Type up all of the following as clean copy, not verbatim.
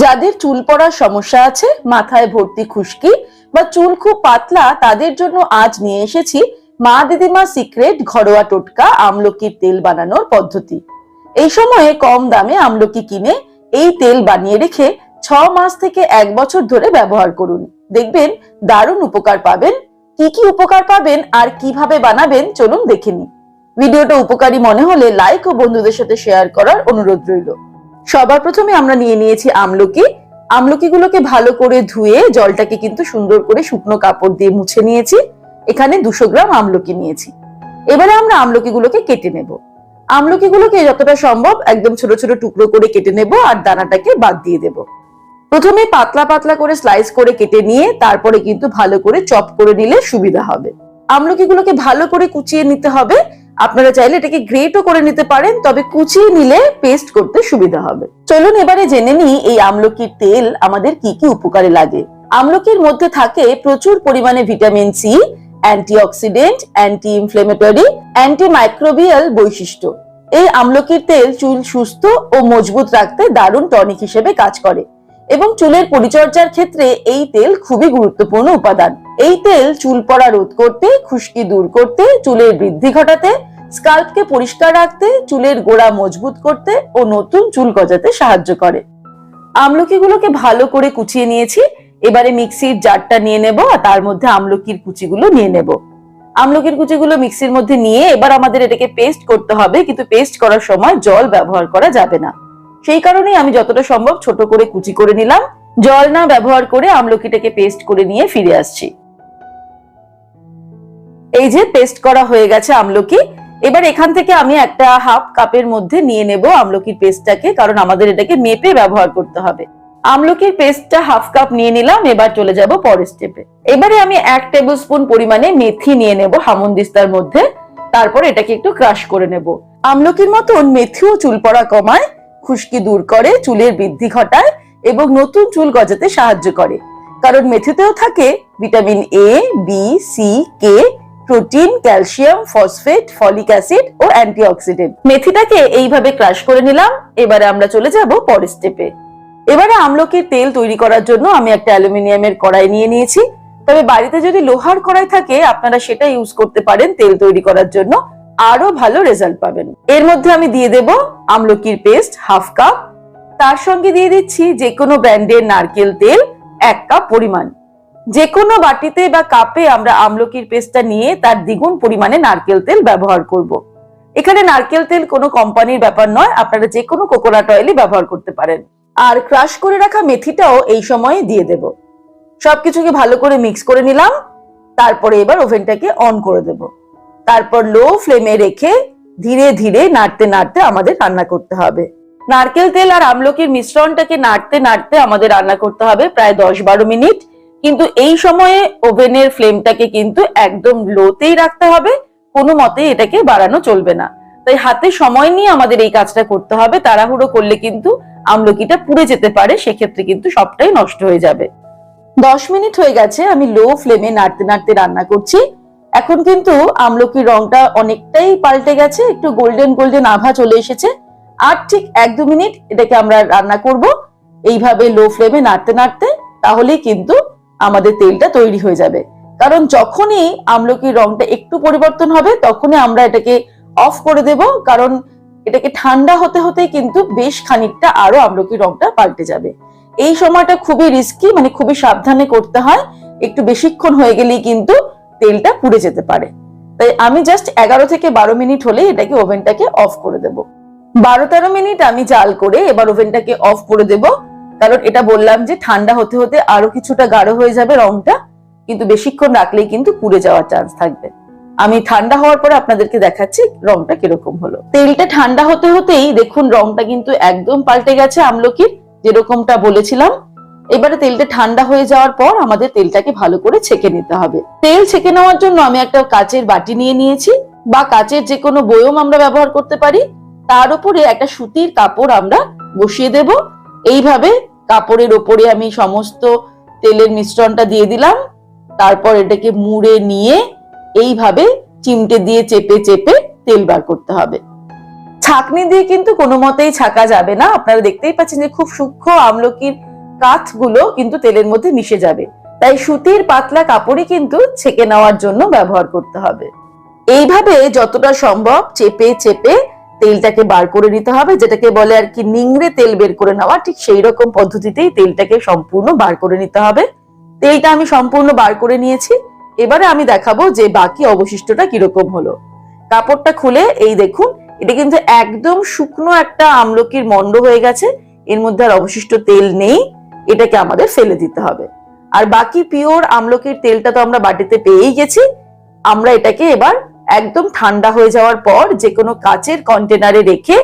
যাদের চুল পড়ার সমস্যা আছে, মাথায় ভর্তি খুশকি বা চুল খুব পাতলা, তাদের জন্য আজ নিয়ে এসেছি মা দিদিমা সিক্রেট ঘরোয়া টোটকা আমলকির তেল বানানোর পদ্ধতি। এই সময়ে কম দামে আমলকি কিনে এই তেল বানিয়ে রেখে 6 মাস থেকে 1 বছর ধরে ব্যবহার করুন। দেখবেন দারুণ উপকার পাবেন। কি কি উপকার পাবেন আর কিভাবে বানাবেন চলুন দেখে নিই। ভিডিওটা উপকারী মনে হলে লাইক ও বন্ধুদের সাথে শেয়ার করার অনুরোধ রইল। সবার প্রথমে আমরা নিয়ে নিয়েছি আমলকিগুলোকে ভালো করে ধুয়ে জলটাকে কিন্তু সুন্দর করে শুকনো কাপড় দিয়ে মুছে নিয়েছি। এখানে 200 গ্রাম আমলকি নিয়েছি। এবারে আমরা আমলকিগুলোকে কেটে নেব। আমলকিগুলোকে যতটা সম্ভব একদম ছোট ছোট টুকরো করে কেটে নেব আর দানাটাকে বাদ দিয়ে দেব। প্রথমে পাতলা পাতলা করে স্লাইস করে কেটে নিয়ে তারপরে কিন্তু ভালো করে চপ করে নিলে সুবিধা হবে। আমলকিগুলোকে ভালো করে কুচিয়ে নিতে হবে। আপনারা চাইলে এটাকে গ্রেটও করে নিতে পারেন, তবে কুচিয়ে নিলে পেস্ট করতে সুবিধা হবে। চলুন এবারে জেনে নিই এই আমলকির তেল আমাদের কি কি উপকারে লাগে। আমলকির মধ্যে থাকে প্রচুর পরিমাণে vitamin C, antioxidant, anti inflammatory, antimicrobial বৈশিষ্ট্য। এই আমলকির তেল চুল সুস্থ ও মজবুত রাখতে দারুণ টনিক হিসেবে কাজ করে এবং চুলের পরিচর্যার ক্ষেত্রে এই তেল খুবই গুরুত্বপূর্ণ উপাদান। এই তেল চুল পড়া রোধ করতে, খুশকি দূর করতে, চুলের বৃদ্ধি ঘটাতে, স্কাল্পকে পরিষ্কার রাখতে, চুলের গোড়া মজবুত করতে ও নতুন চুল গজাতে সাহায্য করে। আমলকিগুলোকে ভালো করে কুচিয়ে নিয়েছি। এবারে মিক্সির জারটা নিয়ে নেব আর তার মধ্যে আমলকির কুচিগুলো নিয়ে নেব। আমলকির কুচিগুলো মিক্সির মধ্যে নিয়ে এবার আমাদের এটাকে পেস্ট করতে হবে, কিন্তু পেস্ট করার সময় জল ব্যবহার করা যাবে না। সেই কারণেই আমি যতটা সম্ভব ছোট করে কুচি করে নিলাম। জল না ব্যবহার করে আমলকিটাকে পেস্ট করে নিয়ে ফিরে আসছি। এই যে পেস্ট করা হয়ে গেছে আমলকি। এবার এখান থেকে আমি একটা হাফ কাপের মধ্যে নিয়ে নেব আমলকির পেস্টটাকে, কারণ আমাদের এটাকে মেপে ব্যবহার করতে হবে। আমলকির পেস্টটা হাফ কাপ নিয়ে নিলাম। এবার চলে যাব পরের স্টেপে। এবারে আমি 1 টেবিল স্পুন পরিমাণে মেথি নিয়ে নেব হামুনদিস্তার মধ্যে। তারপর এটাকে একটু ক্রাশ করে নেব। আমলকির মতন মেথিও চুল পড়া কমায়, খুশকি দূর করে, চুলের বৃদ্ধি ঘটায় এবং নতুন চুল গজাতে সাহায্য করে। কারণ মেথিতেও থাকে vitamin A, B, C, K, protein, calcium, phosphate, folic acid ও অ্যান্টিঅক্সিডেন্ট। মেথিটাকে এইভাবে ক্রাশ করে নিলাম। এবারে আমরা চলে যাব পরের স্টেপে। এবারে আমলকির তেল তৈরি করার জন্য আমি একটা অ্যালুমিনিয়ামের কড়াই নিয়ে নিয়েছি। তবে বাড়িতে যদি লোহার কড়াই থাকে আপনারা সেটা ইউজ করতে পারেন তেল তৈরি করার জন্য, আরো ভালো রেজাল্ট পাবেন। এর মধ্যে আমি দিয়ে দেব আমলকির পেস্ট হাফ কাপ। তার সঙ্গে দিয়ে দিচ্ছি যে কোনো ব্র্যান্ডের নারকেল তেল 1 কাপ পরিমাণ। যে কোনো বাটিতে বা কাপে আমরা আমলকির পেস্টটা নিয়ে তার দ্বিগুণ পরিমাণে নারকেল তেল ব্যবহার করব। এখানে নারকেল তেল কোনো কোম্পানির ব্যাপার নয়, আপনারা যে কোনো কোকোনাট অয়েলই ব্যবহার করতে পারেন। আর ক্রাশ করে রাখা মেথিটাও এই সময়ে দিয়ে দেব। সবকিছুকে ভালো করে মিক্স করে নিলাম। তারপরে এবার ওভেনটাকে অন করে দেব। তারপর লো ফ্লেমে রেখে ধীরে ধীরে নাড়তে নাড়তে আমাদের রান্না করতে হবে। নারকেল তেল আর আমলকির মিশ্রণটাকে নাড়তে নাড়তে আমাদের রান্না করতে হবে প্রায় 10-12 মিনিট। কিন্তু এই সময়ে ওভেনের ফ্লেমটাকে কিন্তু একদম লোতেই রাখতে হবে, কোনো মতেই এটাকে বাড়ানো চলবে না। তাই হাতে সময় নিয়ে আমাদের এই কাজটা করতে হবে। তাড়াহুড়ো করলে কিন্তু আমলকিটা পুড়ে যেতে পারে, সেক্ষেত্রে কিন্তু সবটাই নষ্ট হয়ে যাবে। 10 মিনিট হয়ে গেছে, আমি লো ফ্লেমে নাড়তে নাড়তে রান্না করছি। এখন কিন্তু আমলকির রংটা অনেকটাই পাল্টে গেছে, একটু গোল্ডেন গোল্ডেন আভা চলে এসেছে। আর ঠিক 1-2 মিনিট এটাকে আমরা রান্না করব এইভাবে লো ফ্লেমে নাড়তে নাড়তে। তাহলেই কিন্তু আমাদের তেলটা তৈরি হয়ে যাবে। কারণ যখনই আমলকির রংটা একটু পরিবর্তন হবে তখনই আমরা এটাকে অফ করে দেব, কারণ এটাকে ঠান্ডা হতে হতে কিন্তু বেশ খানিকটা আরো আমলকির রংটা পাল্টে যাবে। এই সময়টা খুবই রিস্কি, মানে খুবই সাবধানে করতে হয়। একটু বেশিক্ষণ হয়ে গেলেই কিন্তু তেলটা পুড়ে যেতে পারে। তাই আমি জাস্ট 11 থেকে 12 মিনিট হলেই এটাকে ওভেনটাকে অফ করে দেব। 12-13 মিনিট আমি জাল করে এবার ওভেনটাকে অফ করে দেব, কারণ এটা বললাম যে ঠান্ডা হতে হতে আরো কিছুটা গাঢ় হয়ে যাবে রংটা, কিন্তু বেশিক্ষণ রাখলেই কিন্তু পুড়ে যাওয়ার চান্স থাকবে। আমি ঠান্ডা হওয়ার পরে আপনাদেরকে দেখাচ্ছি রংটা কিরকম হলো। তেলটা ঠান্ডা হতে হতেই দেখুন রংটা কিন্তু একদম পাল্টে গেছে আমলকির, যেরকমটা বলেছিলাম। এবারে তেলটা ঠান্ডা হয়ে যাওয়ার পর আমাদের তেলটাকে ভালো করে ছেঁকে নিতে হবে। তেল ছেঁকে নেওয়ার জন্য আমি একটা কাচের বাটি নিয়ে নিয়েছি, বা কাচের যে কোনো বয়ম আমরা ব্যবহার করতে পারি। তার উপরে একটা সুতির কাপড় আমরা বসিয়ে দেব। এইভাবে কাপড়ের ওপরে আমি সমস্ত তেলের মিশ্রণটা দিয়ে দিলাম। তারপর এটাকে মুড়ে নিয়ে এইভাবে চিমটে দিয়ে চেপে চেপে তেল বার করতে হবে। ছাঁকনি দিয়ে কিন্তু কোনো মতেই ছাকা যাবে না। আপনারা দেখতেই পাচ্ছেন যে খুব সূক্ষ্ম আমলকির কাঠগুলো কিন্তু তেলের মধ্যে মিশে যাবে। তাই সুতির পাতলা কাপড়ই কিন্তু ছেঁকে নেওয়ার জন্য ব্যবহার করতে হবে। এইভাবে যতটা সম্ভব চেপে চেপে তেলটাকে বার করে নিতে হবে, যেটাকে বলে আর কি নিংড়ে তেল বের করে নেওয়া। ঠিক সেই রকম পদ্ধতিতেই তেলটাকে সম্পূর্ণ বার করে নিতে হবে। তেলটা আমি সম্পূর্ণ বার করে নিয়েছি। এবারে আমি দেখাবো যে বাকি অবশিষ্টটা কিরকম হলো। কাপড়টা খুলে এই দেখুন, এটা কিন্তু একদম শুকনো একটা আমলকির মন্ড হয়ে গেছে। এর মধ্যে আর অবশিষ্ট তেল নেই, এটাকে আমাদের ফেলে দিতে হবে। আর বাকি পিওর আমলকির তেলটা তো আমরা বাটিতে পেয়েই গেছি। আমরা এটাকে এবার একদম ঠান্ডা হয়ে যাওয়ার পর যে কোনো কাচের কন্টেনারে রেখে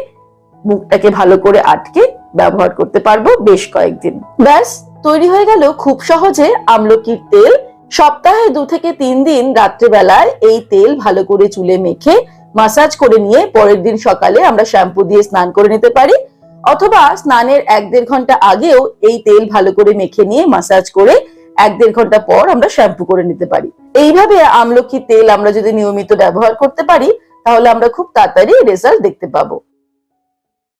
মুখটাকে ভালো করে আটকে ব্যবহার করতে পারবো বেশ কয়েকদিন। ব্যাস তৈরি হয়ে গেল খুব সহজে আমলকির তেল। সপ্তাহে 2 থেকে 3 দিন রাত্রেবেলায় এই তেল ভালো করে চুলে মেখে মাসাজ করে নিয়ে পরের দিন সকালে আমরা শ্যাম্পু দিয়ে স্নান করে নিতে পারি, অথবা স্নানের 1-1.5 ঘন্টা আগেও এই তেল ভালো করে মেখে নিয়ে মাসাজ করে 1-1.5 ঘন্টা পর আমরা শ্যাম্পু করে নিতে পারি। এইভাবে আমলকি তেল আমরা যদি নিয়মিত ব্যবহার করতে পারি তাহলে আমরা খুব তাড়াতাড়ি রেজাল্ট দেখতে পাবো।